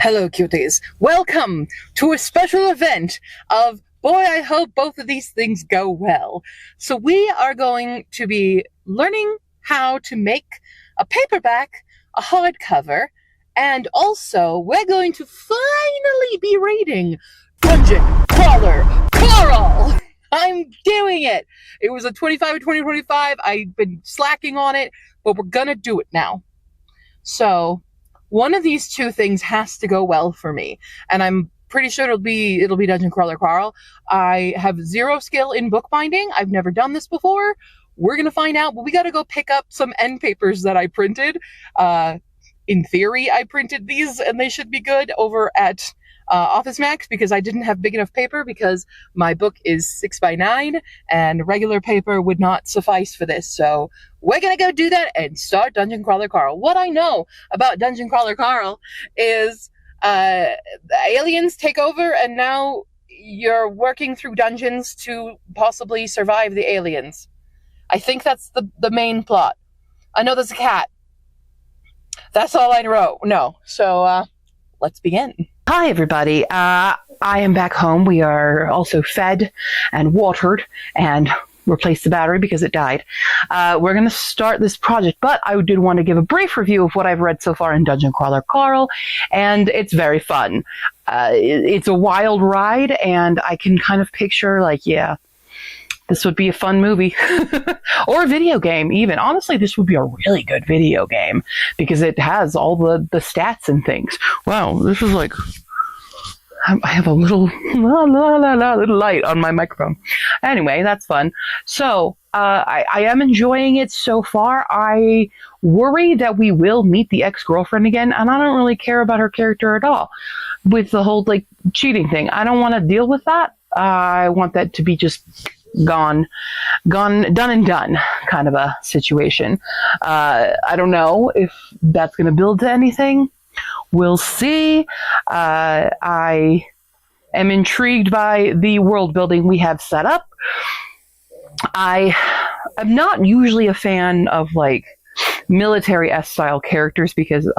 Hello, cuties. Welcome to a special event of, boy, I hope both of these things go well. So we are going to be learning how to make a paperback, a hardcover, and also we're going to finally be reading Dungeon Crawler Carl! I'm doing it! It was a 25 in 2025. I've been slacking on it, but we're gonna do it now. So one of these two things has to go well for me, and I'm pretty sure it'll be Dungeon Crawler Carl. I have zero skill in bookbinding. I've never done this before. We're gonna find out, but we gotta go pick up some end papers that I printed. In theory, I printed these, and they should be good over at Office Max, because I didn't have big enough paper because my book is 6x9 and regular paper would not suffice for this. So we're gonna go do that and start Dungeon Crawler Carl. What I know about Dungeon Crawler Carl is the aliens take over and now you're working through dungeons to possibly survive the aliens. I think that's the main plot. I know there's a cat. That's all I know. So let's begin. Hi, everybody. I am back home. We are also fed and watered and replaced the battery because it died. We're going to start this project, but I did want to give a brief review of what I've read so far in Dungeon Crawler Carl, and it's very fun. It's a wild ride, and I can kind of picture, this would be a fun movie or a video game even. Honestly, this would be a really good video game because it has all the stats and things. Wow, this is like, I have a little light on my microphone. Anyway, that's fun. So I am enjoying it so far. I worry that we will meet the ex-girlfriend again, and I don't really care about her character at all with the whole cheating thing. I don't want to deal with that. I want that to be just gone, done and done kind of a situation. I don't know if that's going to build to anything. We'll see. I am intrigued by the world building we have set up. I am not usually a fan of military-esque style characters because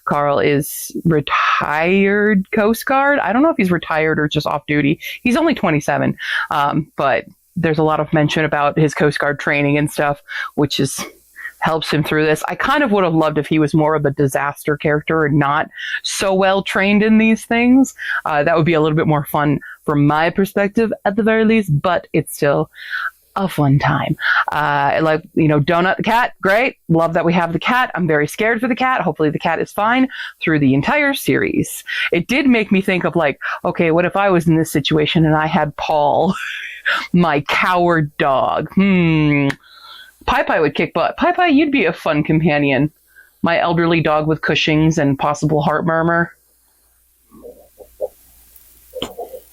Carl is retired Coast Guard. I don't know if he's retired or just off duty. He's only 27, but there's a lot of mention about his Coast Guard training and stuff, which helps him through this. I kind of would have loved if he was more of a disaster character and not so well trained in these things. That would be a little bit more fun from my perspective at the very least, but it's still a fun time. Donut the cat, great. Love that we have the cat. I'm very scared for the cat. Hopefully the cat is fine through the entire series. It did make me think of okay, what if I was in this situation and I had Paul, my coward dog? Pai would kick butt. Pai, you'd be a fun companion. My elderly dog with Cushing's and possible heart murmur,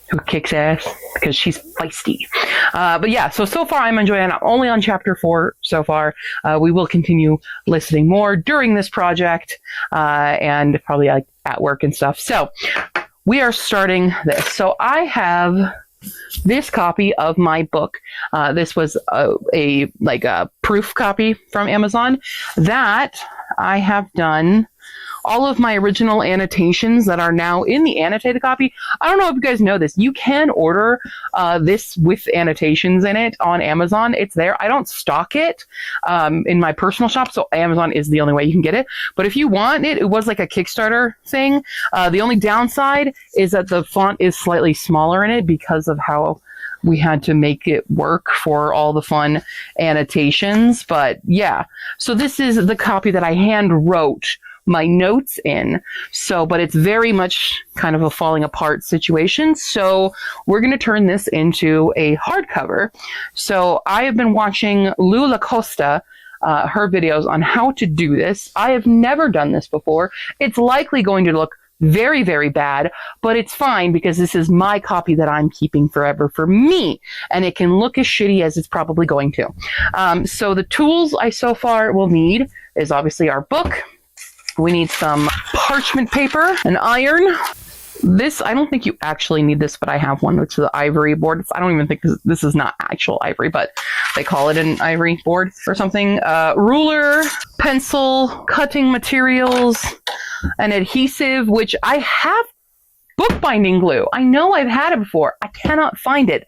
who kicks ass because she's feisty. But yeah, so far I'm enjoying it. I'm only on chapter 4 so far. We will continue listening more during this project and probably at work and stuff. So we are starting this. So I have this copy of my book. This was a proof copy from Amazon that I have done all of my original annotations that are now in the annotated copy. I don't know if you guys know this. You can order this with annotations in it on Amazon. It's there. I don't stock it in my personal shop, so Amazon is the only way you can get it. But if you want it, it was like a Kickstarter thing. The only downside is that the font is slightly smaller in it because of how we had to make it work for all the fun annotations. But yeah, so this is the copy that I hand wrote my notes in. But it's very much kind of a falling apart situation. So we're going to turn this into a hardcover. So I have been watching Lou LaCosta, her videos on how to do this. I have never done this before. It's likely going to look very, very bad, but it's fine because this is my copy that I'm keeping forever for me, and it can look as shitty as it's probably going to. So the tools I so far will need is obviously our book. We need some parchment paper, an iron, This, I don't think you actually need this, but I have one, which is the ivory board. I don't even think this is not actual ivory, but they call it an ivory board or something. Ruler, pencil, cutting materials, an adhesive, which I have bookbinding glue. I know I've had it before. I cannot find it.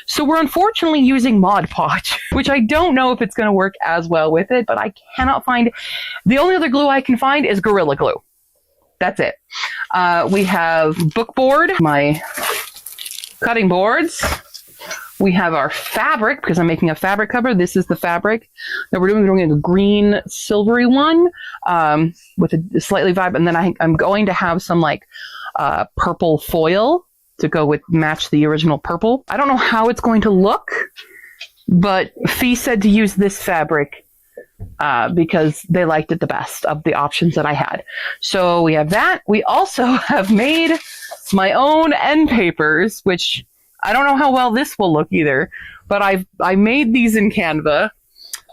So we're unfortunately using Mod Podge, which I don't know if it's going to work as well with it, but I cannot find it. The only other glue I can find is Gorilla Glue. That's it. We have book board, my cutting boards. We have our fabric, because I'm making a fabric cover. This is the fabric that we're doing. We're doing a green silvery one with a slightly vibe. And then I'm going to have some like purple foil to go with, match the original purple. I don't know how it's going to look, but Fee said to use this fabric because they liked it the best of the options that I had. So we have that. We also have made my own end papers, which I don't know how well this will look either, but I made these in Canva.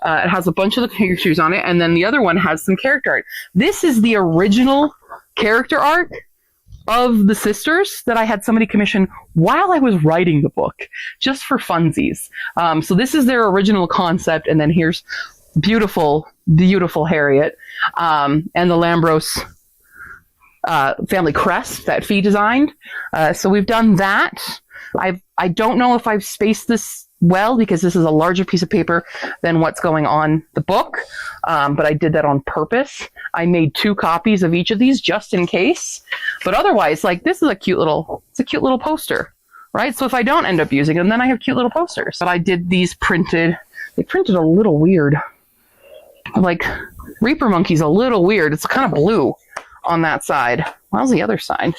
It has a bunch of the characters on it, and then the other one has some character art. This is the original character art of the sisters that I had somebody commission while I was writing the book, just for funsies. So this is their original concept, and then here's beautiful Harriet, and the Lambros family crest that Fee designed. So we've done that. I don't know if I've spaced this well, because this is a larger piece of paper than what's going on the book, but I did that on purpose. I made 2 copies of each of these just in case, but otherwise, like, this is a cute little poster, right? So if I don't end up using them, then I have cute little posters. But I did these printed. They printed a little weird. Like, Reaper Monkey's a little weird. It's kind of blue on that side. How's the other side?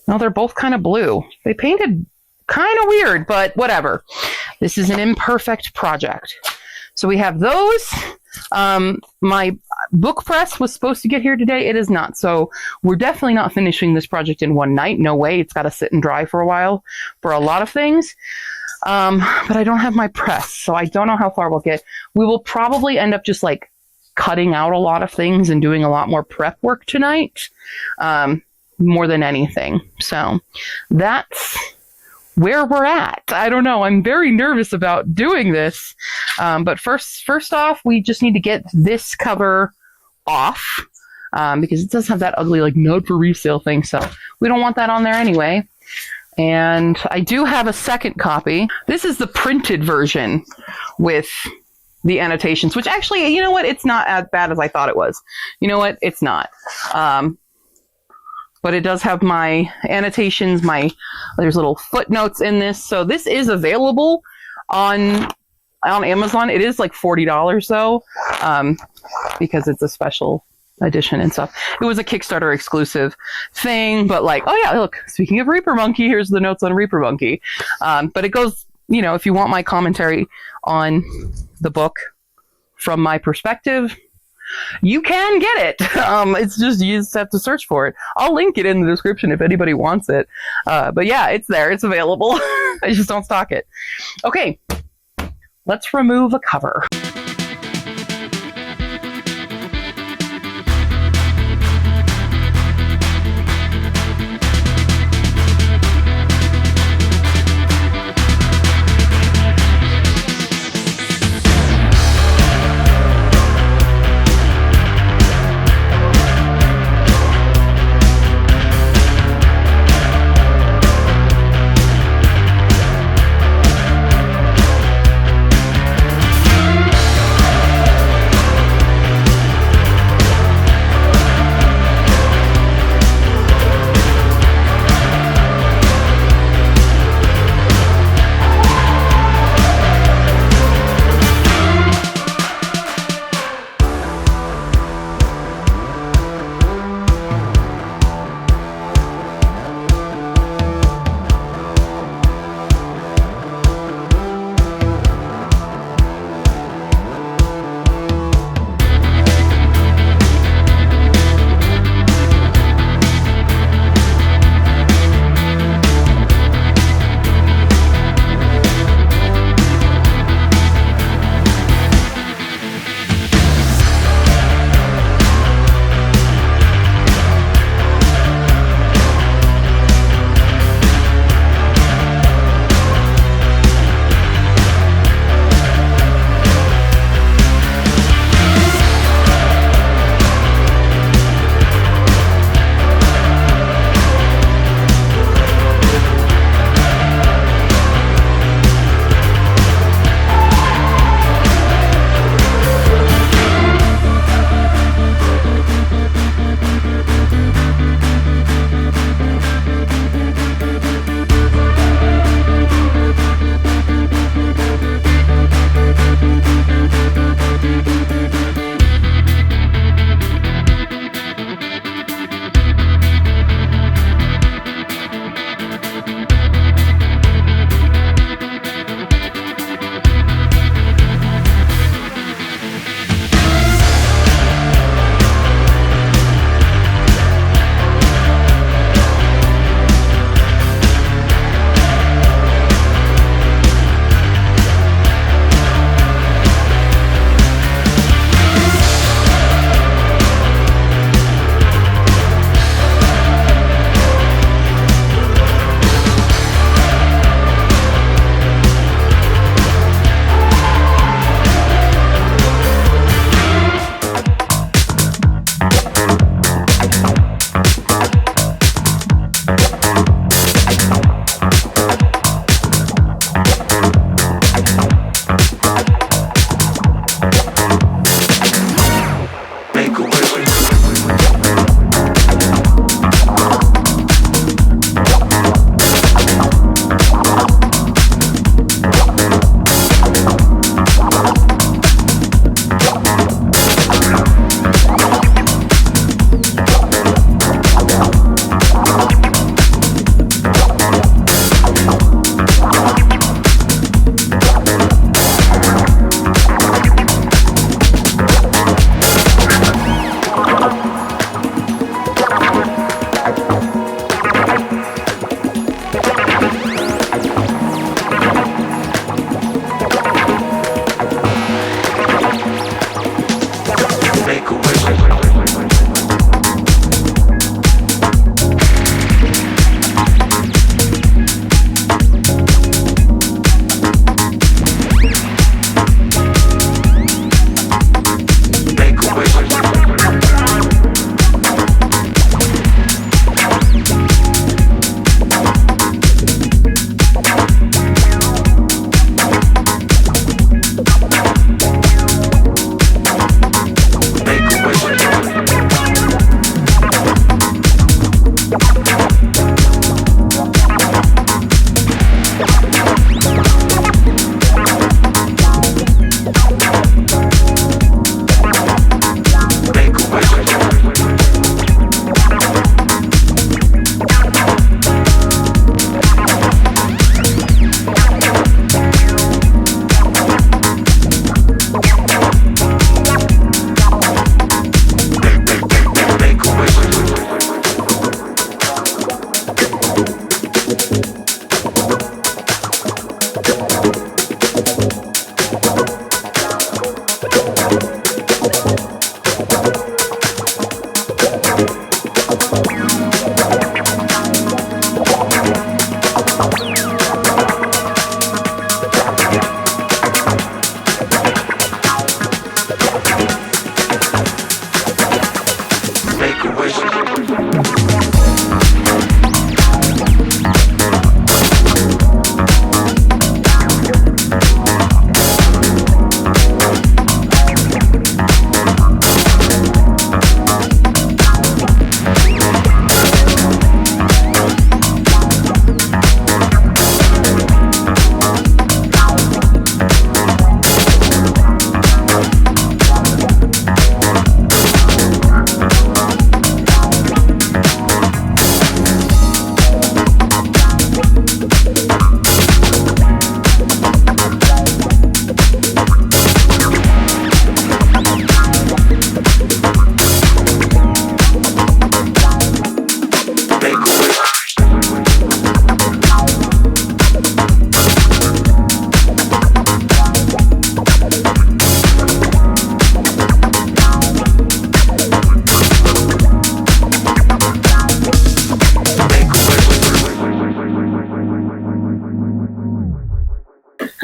No, they're both kind of blue. They painted kind of weird, but whatever. This is an imperfect project. So we have those. My book press was supposed to get here today. It is not. So we're definitely not finishing this project in one night. No way. It's got to sit and dry for a while for a lot of things. But I don't have my press, so I don't know how far we'll get. We will probably end up just like cutting out a lot of things and doing a lot more prep work tonight, more than anything. So that's where we're at. I don't know. I'm very nervous about doing this. But first off, we just need to get this cover off, because it does have that ugly like note for resale thing. So we don't want that on there anyway. And I do have a second copy. This is the printed version with the annotations, which actually, you know what? It's not as bad as I thought it was. You know what? It's not. But it does have my annotations, there's little footnotes in this. So this is available on Amazon. It is like $40 though, because it's a special edition and stuff. It was a Kickstarter exclusive thing, but like, oh yeah, look, speaking of Reaper Monkey, here's the notes on Reaper Monkey. But it goes, you know, if you want my commentary on the book from my perspective, you can get it. It's just, you just have to search for it. I'll link it in the description if anybody wants it. But yeah, it's there. It's available. I just don't stock it. Okay, let's remove a cover.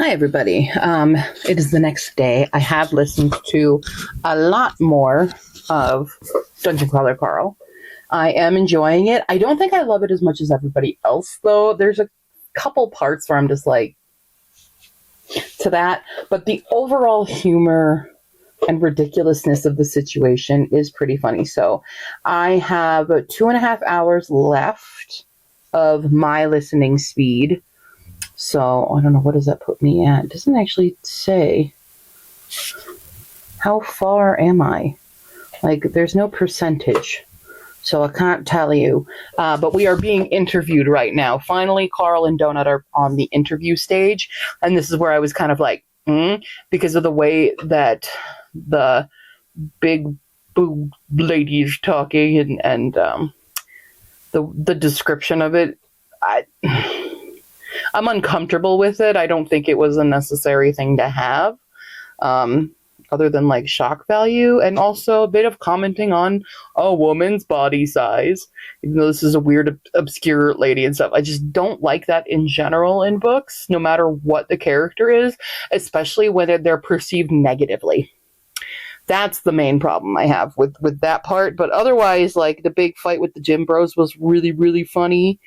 Hi, everybody. It is the next day. I have listened to a lot more of Dungeon Crawler Carl. I am enjoying it. I don't think I love it as much as everybody else, though. There's a couple parts where I'm just like, to that. But the overall humor and ridiculousness of the situation is pretty funny. So I have 2.5 hours left of my listening speed. So, I don't know, what does that put me at? It doesn't actually say. How far am I? Like, there's no percentage. So I can't tell you. But we are being interviewed right now. Finally, Carl and Donut are on the interview stage. And this is where I was kind of like, because of the way that the big boob lady is talking and the description of it. I'm uncomfortable with it. I don't think it was a necessary thing to have, other than like shock value, and also a bit of commenting on a woman's body size. Even though this is a weird, obscure lady and stuff, I just don't like that in general in books, no matter what the character is, especially when they're perceived negatively. That's the main problem I have with that part. But otherwise, like, the big fight with the gym bros was really, really funny.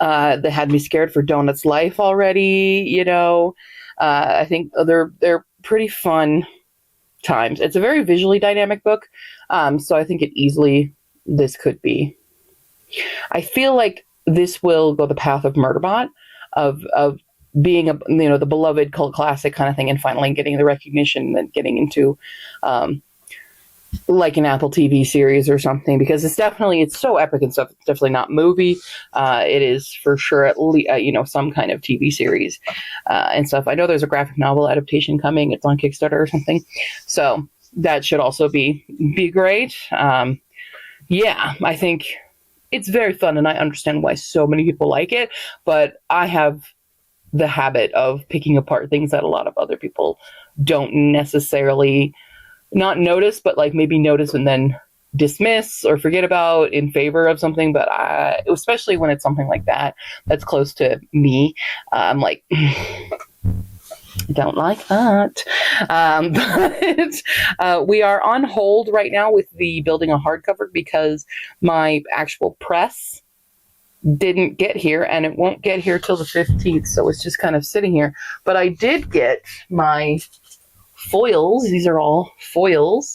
They had me scared for Donut's life already, you know. I think they're pretty fun times. It's a very visually dynamic book, so I think this could be. I feel like this will go the path of Murderbot, of being the beloved cult classic kind of thing, and finally getting the recognition and getting into like an Apple TV series or something, because it's so epic and stuff. It's definitely not movie. It is for sure at least some kind of TV series and stuff. I know there's a graphic novel adaptation coming. It's on Kickstarter or something, so that should also be great. Yeah, I think it's very fun, and I understand why so many people like it. But I have the habit of picking apart things that a lot of other people don't necessarily not notice, but like maybe notice and then dismiss or forget about in favor of something. But especially when it's something like that's close to me, I'm like, I don't like that. But we are on hold right now with the building a hardcover because my actual press didn't get here, and it won't get here till the 15th, so it's just kind of sitting here. But I did get my foils. These are all foils,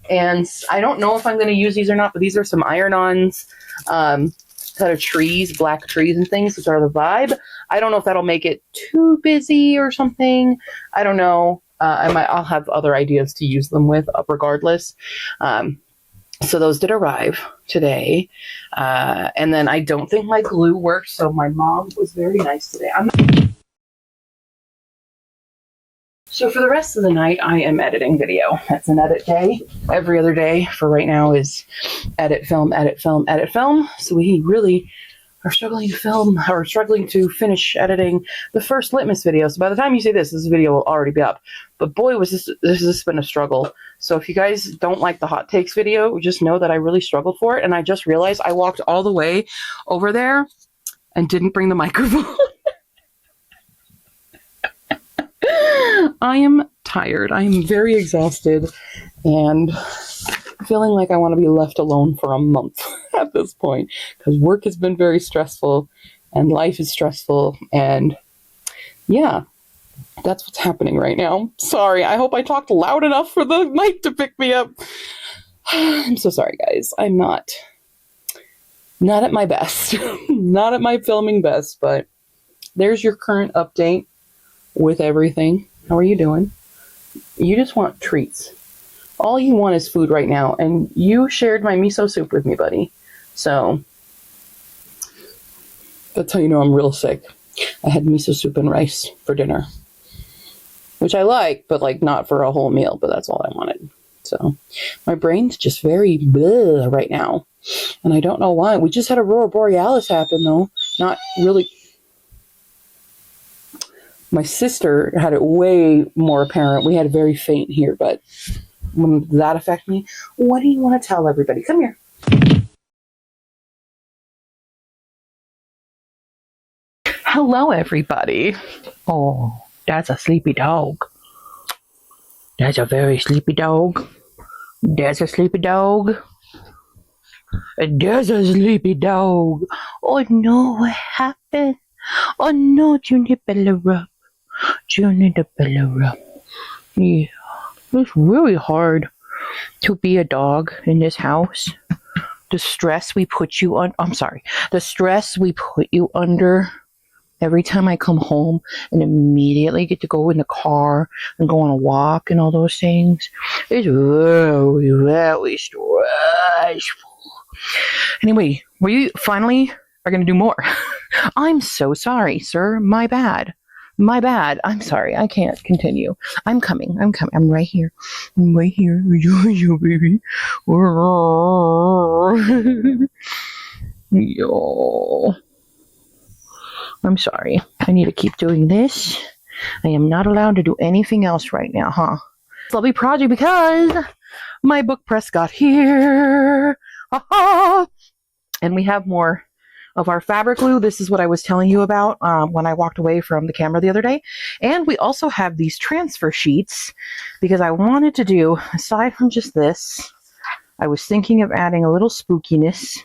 and I don't know if I'm going to use these or not, but these are some iron-ons, kind of trees, black trees and things, which are the vibe. I don't know if that'll make it too busy or something. I don't know. I'll have other ideas to use them with regardless. So those did arrive today. And then I don't think my glue worked, so my mom was very nice today. So for the rest of the night, I am editing video. That's an edit day. Every other day for right now is edit, film, edit, film, edit, film. So we really are struggling to finish editing the first Litmas video. So by the time you see this video will already be up. But boy, this has been a struggle. So if you guys don't like the hot takes video, just know that I really struggled for it. And I just realized I walked all the way over there and didn't bring the microphone. I am tired. I am very exhausted and feeling like I want to be left alone for a month at this point, because work has been very stressful and life is stressful, and yeah, that's what's happening right now. Sorry, I hope I talked loud enough for the mic to pick me up. I'm so sorry, guys. I'm not at my best. Not at my filming best, but there's your current update with everything. How are you doing? You just want treats. All you want is food right now, and you shared my miso soup with me, buddy. So that's how you know I'm real sick. I had miso soup and rice for dinner, which I like, but like not for a whole meal, but that's all I wanted. So my brain's just very bleh right now, and I don't know why. We just had Aurora Borealis happen, though. Not really. My sister had it way more apparent. We had a very faint here, but when did that affect me? What do you want to tell everybody? Come here. Hello, everybody. Oh, that's a sleepy dog. That's a very sleepy dog. There's a sleepy dog. There's a sleepy dog. Oh no, what happened? Oh no, Junior better up. Junior better up. Yeah, it's really hard to be a dog in this house. The stress we put you on. I'm sorry. The stress we put you under every time I come home and immediately get to go in the car and go on a walk and all those things. It's very, very stressful. Anyway, we finally are going to do more. I'm so sorry, sir. My bad. My bad. I'm sorry. I can't continue. I'm coming. I'm right here. I'm right here. Yo, baby. Yo. I'm sorry. I need to keep doing this. I am not allowed to do anything else right now, huh? It's a lovely project because my book press got here. And we have more of our fabric glue. This is what I was telling you about when I walked away from the camera the other day. And we also have these transfer sheets because I wanted to do, aside from just this, I was thinking of adding a little spookiness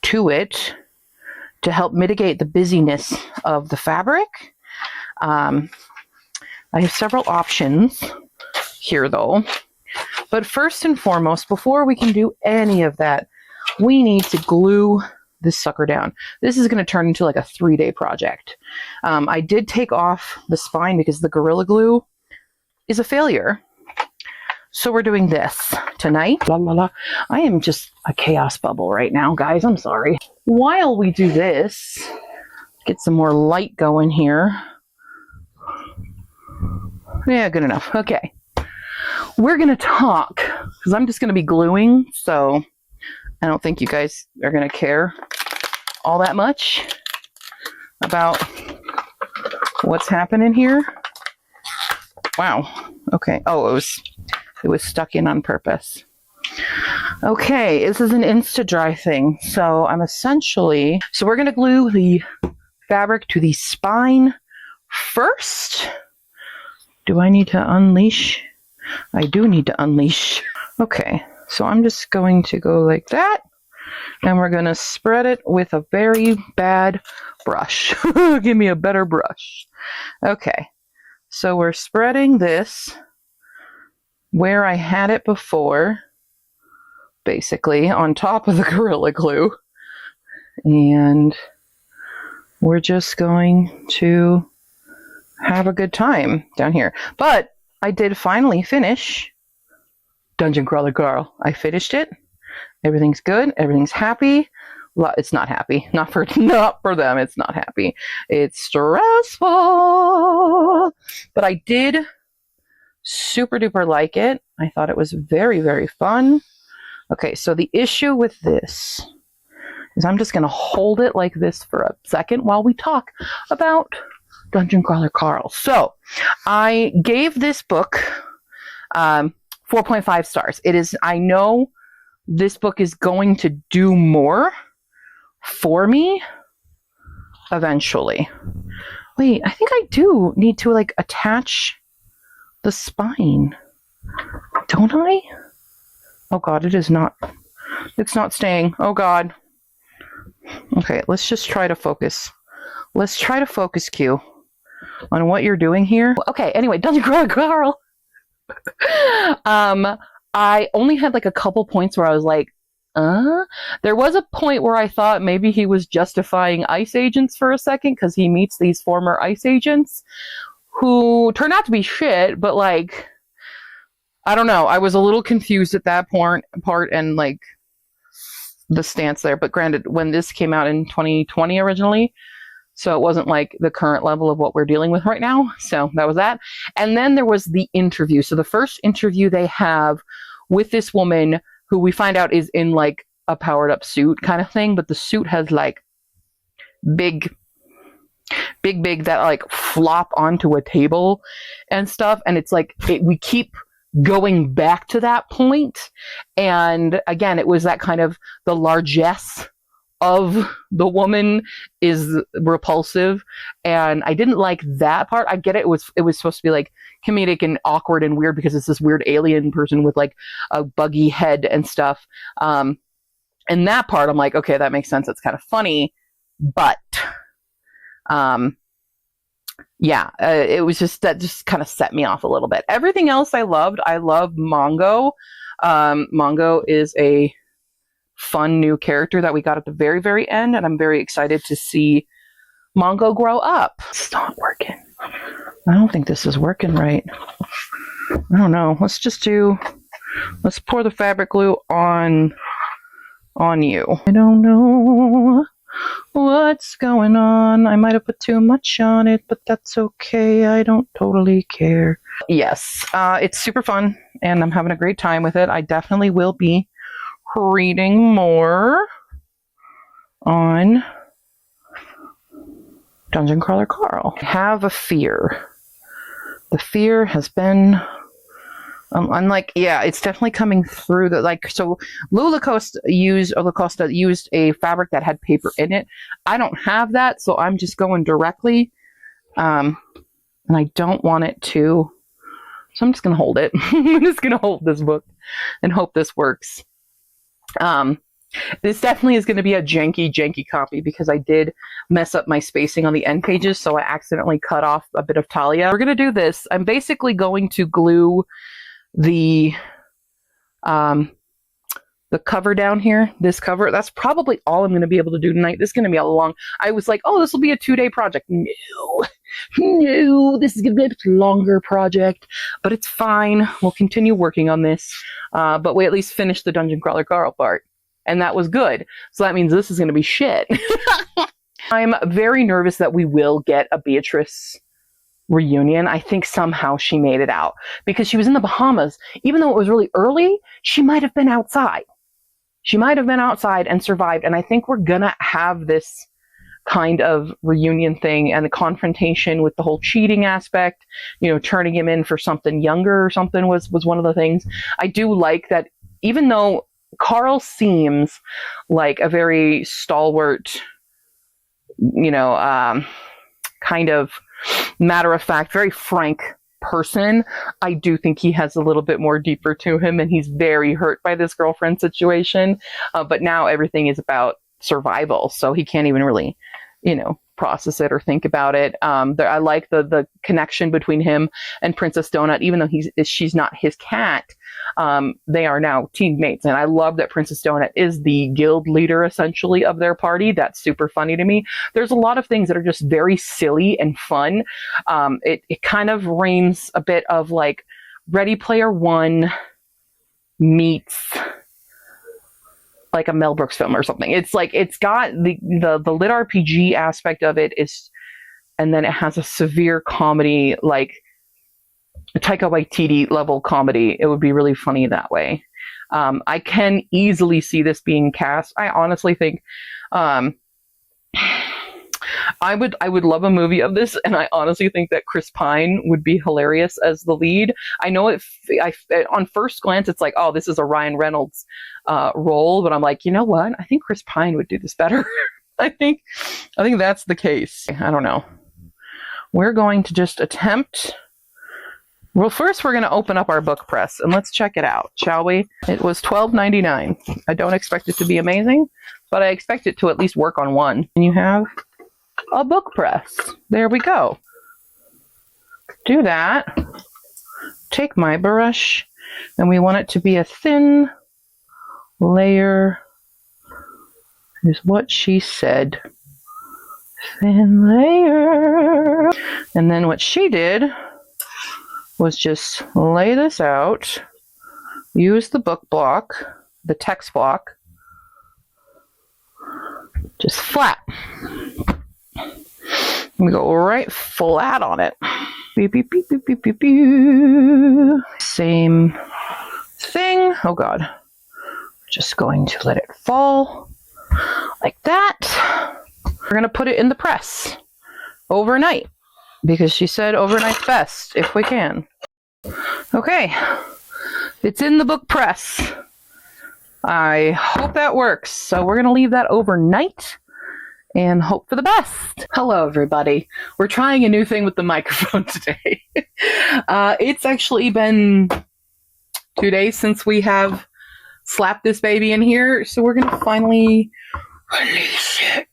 to it to help mitigate the busyness of the fabric. I have several options here though. But first and foremost, before we can do any of that, we need to glue this sucker down. This is going to turn into like a 3-day project. I did take off the spine because the Gorilla Glue is a failure. So we're doing this tonight. La, la, la. I am just a chaos bubble right now, guys. I'm sorry. While we do this, get some more light going here. Yeah, good enough. Okay. We're going to talk because I'm just going to be gluing. So I don't think you guys are going to care all that much about what's happening here. Wow. Okay. Oh, it was stuck in on purpose. Okay. This is an Insta-Dry thing. So we're going to glue the fabric to the spine first. Do I need to unleash? I do need to unleash. Okay. So I'm just going to go like that, and we're going to spread it with a very bad brush. Give me a better brush. Okay, so we're spreading this where I had it before, basically on top of the Gorilla Glue, and we're just going to have a good time down here. But I did finally finish Dungeon Crawler Girl. I finished it. Everything's good. Everything's happy. It's not happy. Not for them. It's not happy. It's stressful. But I did super duper like it. I thought it was very, very fun. Okay, so the issue with this is I'm just going to hold it like this for a second while we talk about Dungeon Crawler Carl. So I gave this book 4.5 stars. I know this book is going to do more for me eventually. Wait, I think I do need to like attach the spine. Don't I? Oh God, it's not staying. Oh God. Okay, let's just try to focus. Let's try to focus, Q, on what you're doing here. Okay, anyway, Dungeon Crawler Girl. I only had like a couple points where I was like, there was a point where I thought maybe he was justifying ICE agents for a second because he meets these former ICE agents who turned out to be shit, but like, I don't know. I was a little confused at that part and like the stance there. But granted, when this came out in 2020 originally, so it wasn't like the current level of what we're dealing with right now. So that was that. And then there was the interview. So the first interview they have with this woman who we find out is in like a powered up suit kind of thing. But the suit has like big that like flop onto a table and stuff. And it's like, we keep going back to that point. And again, it was that kind of the largesse of the woman is repulsive, and I didn't like that part. I get it. It was supposed to be like comedic and awkward and weird because it's this weird alien person with like a buggy head and stuff. And that part, I'm like, okay, that makes sense. It's kind of funny, but yeah, it was just that just kind of set me off a little bit. Everything else I loved. I love Mongo. Mongo is a fun new character that we got at the very, very end, and I'm very excited to see Mongo grow up. It's not working. I don't think this is working right. I don't know. Let's pour the fabric glue on you. I don't know what's going on. I might have put too much on it, but that's okay. I don't totally care. Yes, it's super fun, and I'm having a great time with it. I definitely will be reading more on Dungeon Crawler Carl. I have a fear. The fear has been, I'm like, yeah, it's definitely coming through. So Lula Costa used a fabric that had paper in it. I don't have that, so I'm just going directly, and I don't want it to. So I'm just gonna hold it. I'm just gonna hold this book and hope this works. This definitely is going to be a janky copy because I did mess up my spacing on the end pages, so I accidentally cut off a bit of Talia. We're going to do this. I'm basically going to glue the cover down here, this cover. That's probably all I'm going to be able to do tonight. This is going to be a long, I was like, oh, this will be a 2-day project. No, this is going to be a bit longer project, but it's fine. We'll continue working on this, but we at least finished the Dungeon Crawler Carl part, and that was good. So that means this is going to be shit. I'm very nervous that we will get a Beatrice reunion. I think somehow she made it out because she was in the Bahamas. Even though it was really early, she might have been outside. She might have been outside and survived, and I think we're going to have this kind of reunion thing, and the confrontation with the whole cheating aspect, turning him in for something younger or something was one of the things. I do like that, even though Carl seems like a very stalwart, kind of matter-of-fact, very frank person, I do think he has a little bit more deeper to him, and he's very hurt by this girlfriend situation, but now everything is about survival, so he can't even really process it or think about it. I like the connection between him and Princess Donut, even though she's not his cat. They are now teammates, and I love that Princess Donut is the guild leader essentially of their party. That's super funny to me. There's a lot of things that are just very silly and fun. It kind of reigns a bit of like Ready Player One meets like a Mel Brooks film or something. It's like, it's got the lit RPG aspect of it is, and then it has a severe comedy, like a Taika Waititi level comedy. It would be really funny that way. I can easily see this being cast. I honestly think, I would love a movie of this, and I honestly think that Chris Pine would be hilarious as the lead. I know on first glance it's like, oh, this is a Ryan Reynolds role, but I'm like, you know what? I think Chris Pine would do this better. I think that's the case. I don't know. We're going to just attempt. Well, first we're going to open up our book press and let's check it out, shall we? It was $12.99. I don't expect it to be amazing, but I expect it to at least work on one. And you have a book press. There we go. Do that. Take my brush, and we want it to be a thin layer. Is what she said. Thin layer. And then what she did was just lay this out, use the book block, the text block, just flat. We go right flat on it. Beep, beep, beep, beep, beep, beep, beep. Same thing. Oh God. Just going to let it fall like that. We're going to put it in the press overnight because she said overnight's best if we can. Okay. It's in the book press. I hope that works. So we're going to leave that overnight and hope for the best. Hello, everybody. We're trying a new thing with the microphone today. It's actually been 2 days since we have slapped this baby in here, so we're going to finally release it.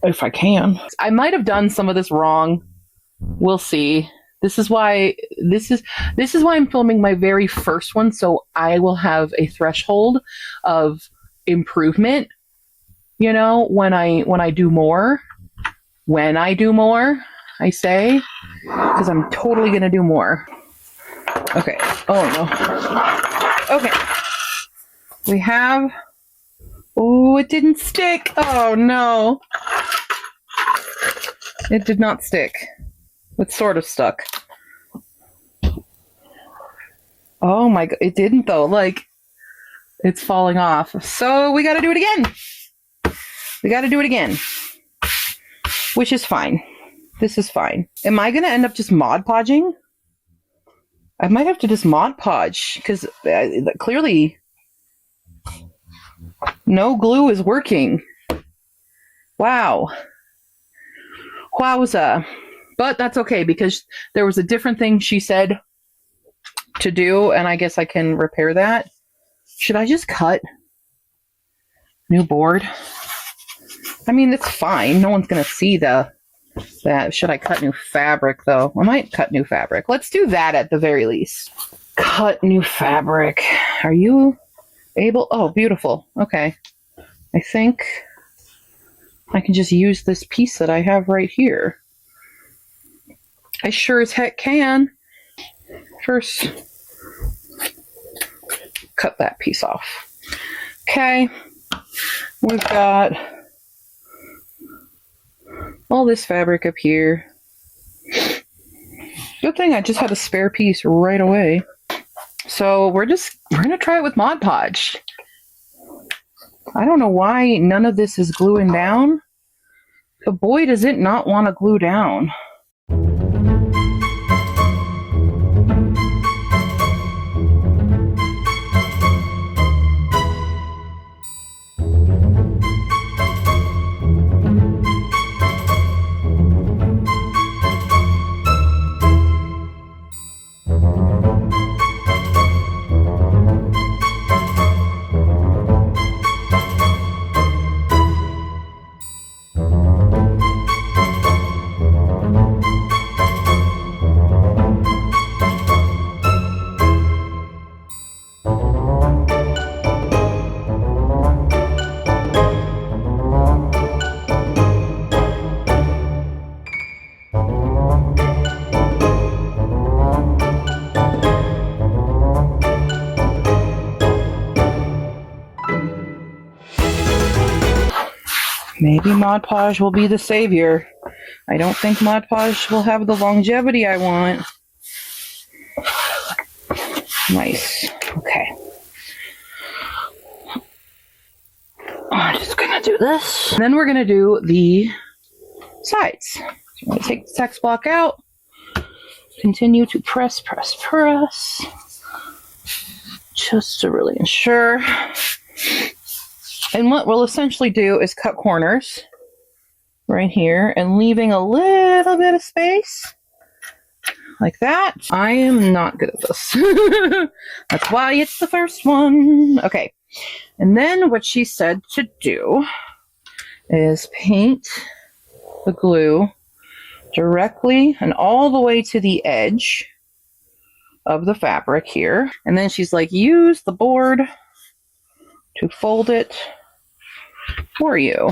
If I can. I might have done some of this wrong. We'll see. This is why I'm filming my very first one, so I will have a threshold of improvement. You know, when I do more. When I do more, I say, because I'm totally gonna do more. Okay. Oh no. Okay. We have. Oh, it didn't stick. Oh no. It did not stick. It sort of stuck. Oh my god, it didn't though. Like, it's falling off. So we gotta do it again. We gotta do it again. Which is fine. This is fine. Am I gonna end up just Mod Podging? I might have to just Mod Podge, because clearly no glue is working. Wow. Wowza. But that's okay, because there was a different thing she said to do, and I guess I can repair that. Should I just cut new board? I mean, it's fine. No one's going to see that. Should I cut new fabric, though? I might cut new fabric. Let's do that at the very least. Cut new fabric. Are you able? Oh, beautiful. Okay. I think I can just use this piece that I have right here. I sure as heck can. First, cut that piece off. Okay. We've got all this fabric up here. Good thing I just had a spare piece right away. So we're going to try it with Mod Podge. I don't know why none of this is gluing down, but boy, does it not want to glue down. Maybe Mod Podge will be the savior. I don't think Mod Podge will have the longevity I want. Nice. Okay. I'm just gonna do this. And then we're gonna do the sides. So I'm gonna take the text block out. Continue to press, press, press. Just to really ensure. And what we'll essentially do is cut corners right here and leaving a little bit of space like that. I am not good at this. That's why it's the first one. Okay. And then what she said to do is paint the glue directly and all the way to the edge of the fabric here. And then she's like, use the board to fold it for you.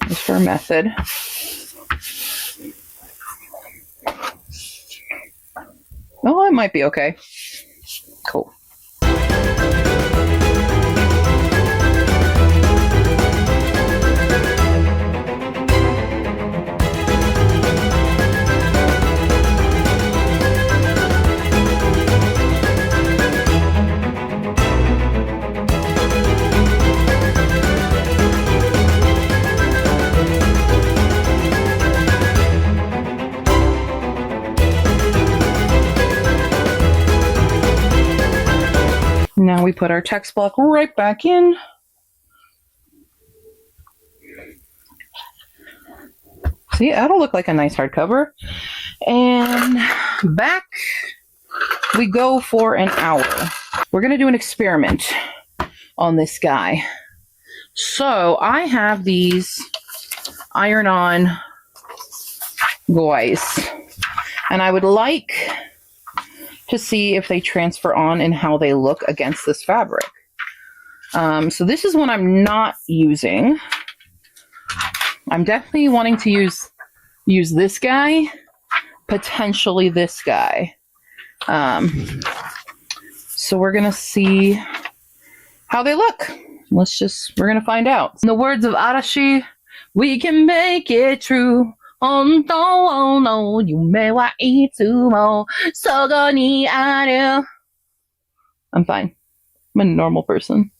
Just for a method. Oh, it might be okay. Cool. we put our text block right back in. See, that'll look like a nice hardcover. And back we go for an hour. We're going to do an experiment on this guy. So I have these iron-on guys, and I would like to see if they transfer on and how they look against this fabric. So this is one I'm not using. I'm definitely wanting to use this guy, potentially this guy. So we're gonna see how they look. We're gonna find out. In the words of Arashi, we can make it true. Oh no, yume wa itsumo sogo ni aru. I'm fine. I'm a normal person.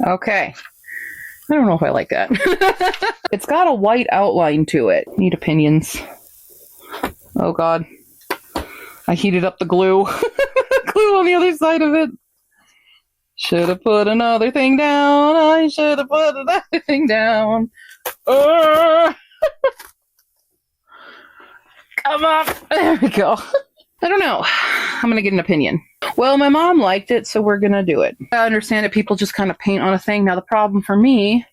Okay. I don't know if I like that. It's got a white outline to it. Need opinions. Oh god. I heated up the glue. Glue on the other side of it. Should have put another thing down. I should have put another thing down. Come on. There we go. I don't know. I'm going to get an opinion. Well, my mom liked it, so we're going to do it. I understand that people just kind of paint on a thing. Now, the problem for me,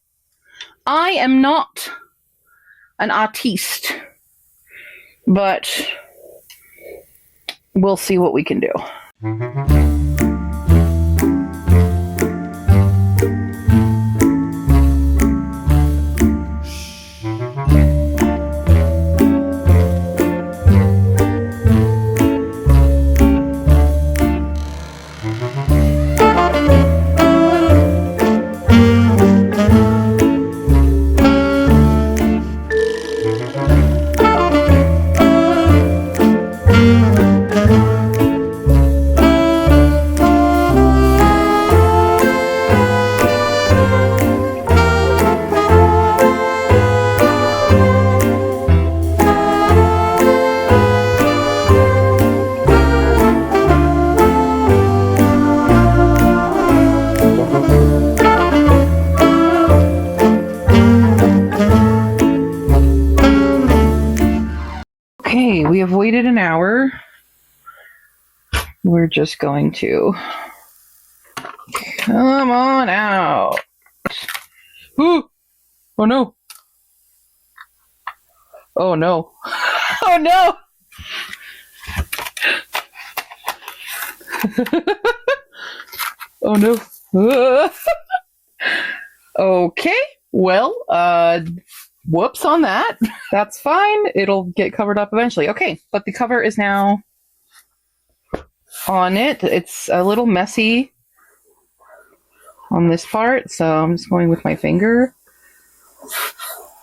I am not an artiste, but we'll see what we can do. Okay, we have waited an hour. We're just going to come on out. Ooh! Oh no! Oh no! Oh no! Oh no! Okay, well, whoops on that. That's fine. It'll get covered up eventually. Okay, but the cover is now on it. It's a little messy on this part, so I'm just going with my finger.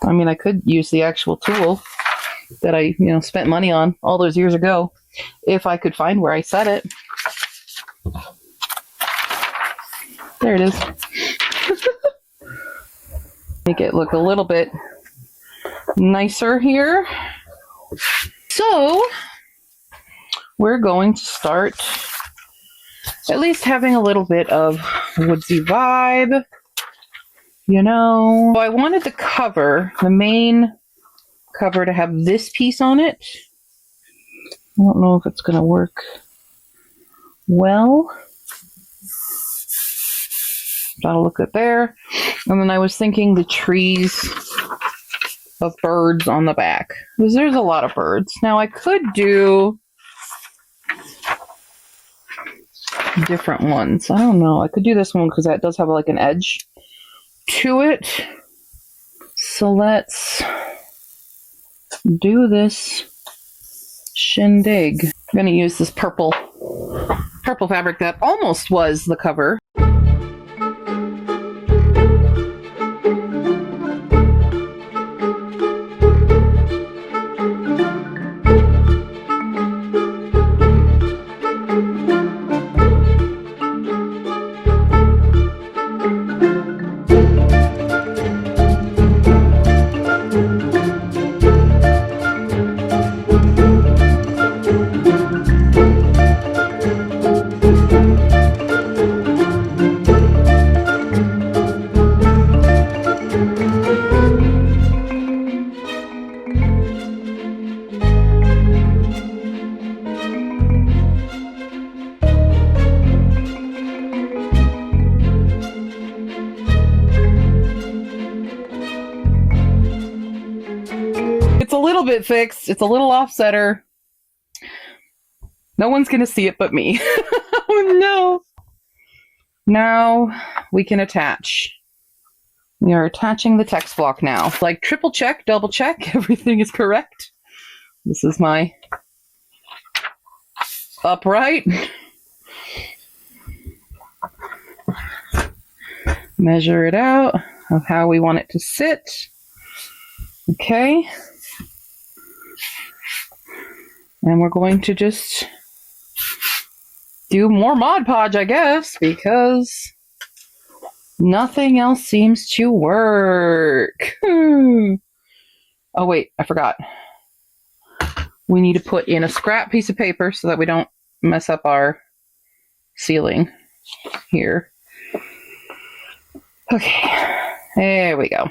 I mean, I could use the actual tool that I, spent money on all those years ago, if I could find where I set it. There it is. Make it look a little bit nicer here. So we're going to start at least having a little bit of woodsy vibe, So I wanted the main cover, to have this piece on it. I don't know if it's going to work well. That'll look good there. And then I was thinking the trees of birds on the back, because there's a lot of birds. Now I could do different ones. I don't know. I could do this one because that does have like an edge to it. So let's do this shindig. I'm going to use this purple purple fabric that almost was the cover. It's a little bit fixed. It's a little offsetter. No one's going to see it but me. Oh no. Now we can attach. We are attaching the text block now. Like triple check, double check, everything is correct. This is my upright. Measure it out of how we want it to sit. Okay. And we're going to just do more Mod Podge, I guess, because nothing else seems to work. Oh, wait, I forgot. We need to put in a scrap piece of paper so that we don't mess up our ceiling here. Okay, there we go.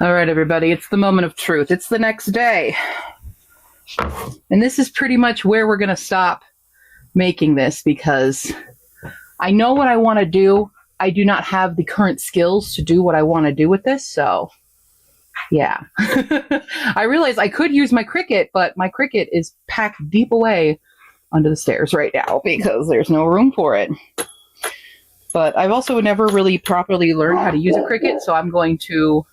All right, everybody, it's the moment of truth. It's the next day. And this is pretty much where we're going to stop making this because I know what I want to do. I do not have the current skills to do what I want to do with this, so yeah. I realize I could use my Cricut, but my Cricut is packed deep away under the stairs right now because there's no room for it. But I've also never really properly learned how to use a Cricut, so I'm going to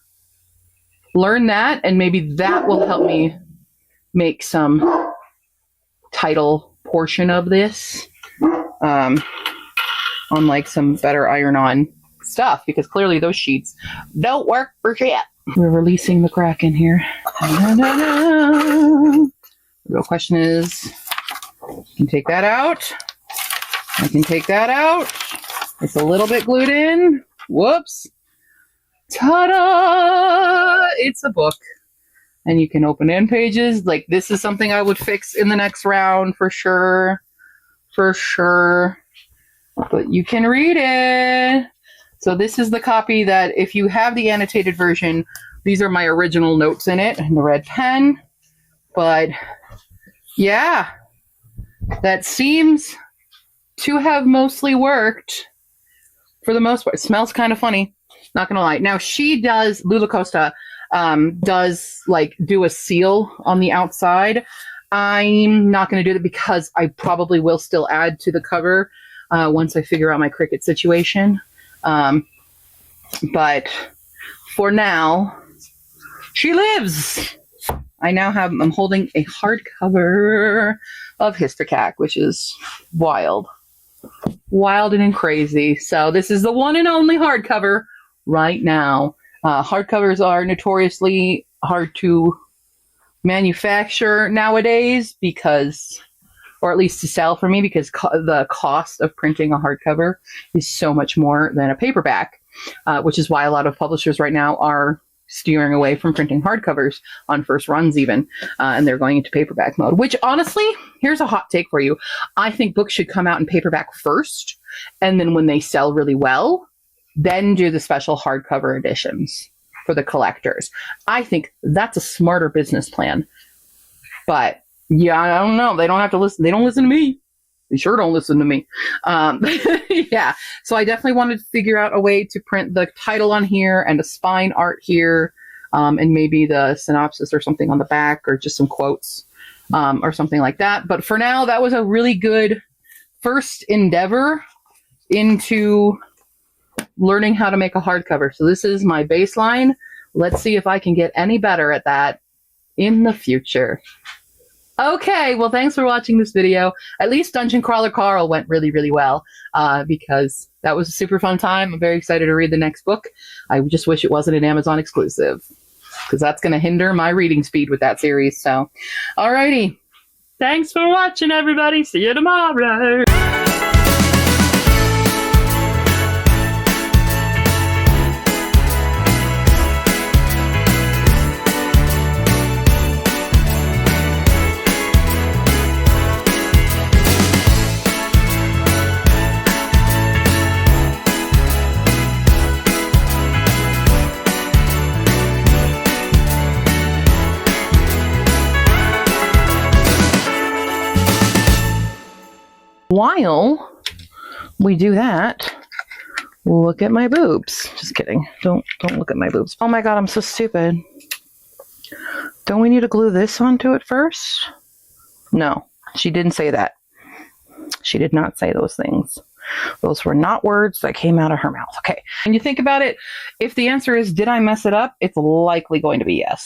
learn that, and maybe that will help me make some title portion of this on like some better iron-on stuff, because clearly those sheets don't work for shit. We're releasing the Kraken here. The real question is, I can take that out. I can take that out. It's a little bit glued in. Whoops. Ta-da! It's a book. And you can open end pages. Like, this is something I would fix in the next round for sure. For sure. But you can read it. So this is the copy that, if you have the annotated version, these are my original notes in it, and the red pen. But, yeah. That seems to have mostly worked for the most part. It smells kind of funny. Not gonna lie. Now she does, Lula Costa does like do a seal on the outside. I'm not gonna do that because I probably will still add to the cover once I figure out my Cricut situation. But for now, she lives. I'm holding a hardcover of Histocac, which is wild. Wild and crazy. So this is the one and only hardcover right now. Hardcovers are notoriously hard to manufacture nowadays because, or at least to sell for me, because the cost of printing a hardcover is so much more than a paperback, which is why a lot of publishers right now are steering away from printing hardcovers on first runs even, and they're going into paperback mode, which honestly, here's a hot take for you. I think books should come out in paperback first, and then when they sell really well, then do the special hardcover editions for the collectors. I think that's a smarter business plan. But yeah, I don't know. They don't have to listen. They don't listen to me. They sure don't listen to me. Yeah. So I definitely wanted to figure out a way to print the title on here and the spine art here, and maybe the synopsis or something on the back, or just some quotes. or something like that. But for now, that was a really good first endeavor into learning how to make a hardcover. So this is my baseline. Let's see if I can get any better at that in the future. Okay, well, thanks for watching this video. At least Dungeon Crawler Carl went really, really well, because that was a super fun time. I'm very excited to read the next book. I just wish it wasn't an Amazon exclusive, because that's going to hinder my reading speed with that series. So, alrighty. Thanks for watching, everybody. See you tomorrow. While we do that, look at my boobs. Just kidding. Don't look at my boobs. Oh my god, I'm so stupid. Don't we need to glue this onto it first? No, she didn't say that. She did not say those things. Those were not words that came out of her mouth. Okay. When you think about it, if the answer is, did I mess it up? It's likely going to be yes.